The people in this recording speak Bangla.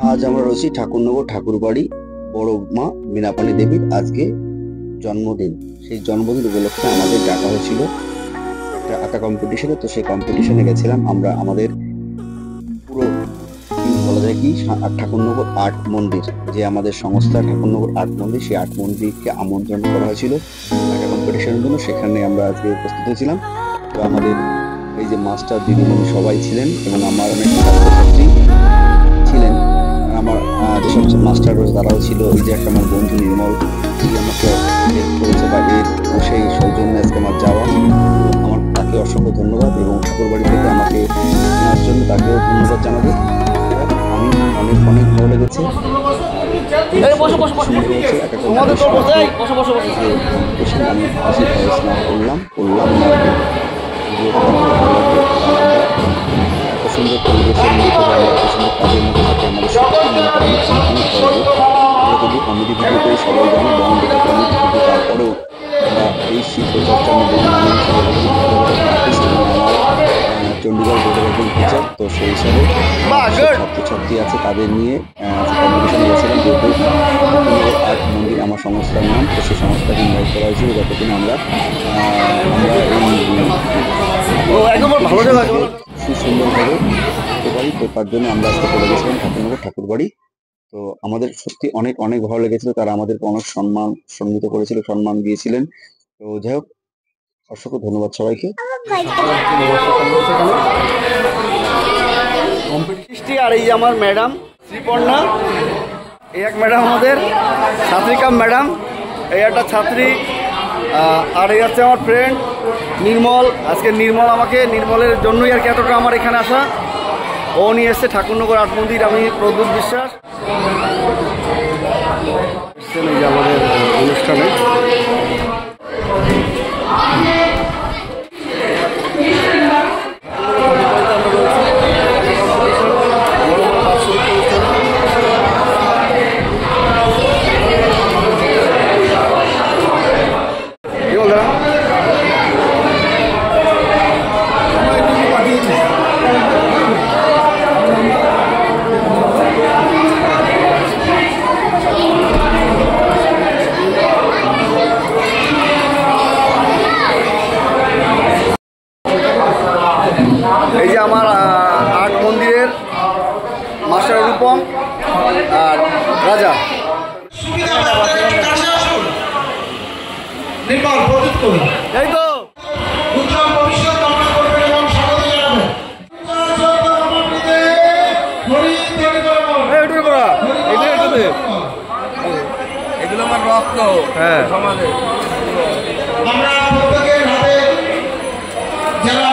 আজ আমরা রয়েছি ঠাকুরনগর ঠাকুরবাড়ি বড় মা বীণাপাণি দেবীর আজকে জন্মদিন। সেই জন্মদিন উপলক্ষে আমাদের ডাকা হয়েছিল একটা আঁকা কম্পিটিশনে। তো সেই কম্পিটিশনে গেছিলাম আমরা। আমাদের পুরো বলা যায় কি ঠাকুরনগর আর্ট মন্দির, যে আমাদের সংস্থা ঠাকুরনগর আর্ট মন্দির, সেই আর্ট মন্দিরকে আমন্ত্রণ করা হয়েছিল আঁকা কম্পিটিশনের জন্য। সেখানে আমরা আজকে উপস্থিত হয়েছিলাম। তো আমাদের এই যে মাস্টার দিদিমণি সবাই ছিলেন এবং আমার অনেক ছাত্রছাত্রী ছিলেন। আমার যেসব মাস্টার রয়েছে তারাও ছিল। এই যে একটা আমার বন্ধু নির্মল, যে আমাকে হেল্প করেছে বা এর সেই সৌজন্যে আজকে আমার যাওয়া, আমার তাকে অসংখ্য ধন্যবাদ। এবং ঠাকুরবাড়ি থেকে আমাকে নেওয়ার জন্য তাকেও ধন্যবাদ জানাবো। আমি অনেক অনেক ভালো লেগেছে। করলাম সুন্দর পরিবেশের মধ্যে আমরা সুন্দর কাজের মধ্যে থাকি। আমাদের যদি কমেডি ভিডিও করে সবাই জানে বং দেখে কমেডি ভিডিও, তারপরেও আমরা এই শিল্পচর্চার মধ্যে আর্টিস্ট এবং আমার চণ্ডীগড় বোর্ডের একজন টিচার। তো সেই হিসাবে ছাত্রছাত্রী আছে, তাদের নিয়ে কম্পিটিশন গিয়েছিলাম। যেহেতু আর্ট মন্দির আমার সংস্থার নাম, তো সেই সংস্থাকে ইনভাইট করা হয়েছিল যাতে কিনা আমরা সুন্দরভাবে করতে পারি। তো তার জন্য আমরা আজকে চলে গেছিলাম ঠাকুরনগর ঠাকুরবাড়ি। তো আমাদের সত্যি অনেক অনেক ভালো লেগেছিল। তারা আমাদেরকে অনেক সম্মানিত করেছিল, সম্মান দিয়েছিলেন। তো যাই হোক, অসংখ্য ধন্যবাদ সবাইকে। আর এই যে আমার ম্যাডাম শ্রীপর্ণা, এই এক ম্যাডাম আমাদের ছাত্রিকা ম্যাডাম, এই একটা ছাত্রী, আর এই হচ্ছে আমার ফ্রেন্ড নির্মল। আজকে নির্মলের জন্যই আর কি এতটা আমার এখানে আসা। ও নিয়ে এসছে ঠাকুরনগর আর্ট মন্দির। আমি প্রদ্যুৎ বিশ্বাস এসছেন এই যে আমাদের অনুষ্ঠানে। এই যে আমার আর্ট মন্দিরের মাস্টার রূপম আর রাজা। এই তো এগুলো আমার রক্ত। হ্যাঁ, আমরা প্রত্যেকের হাতে যারা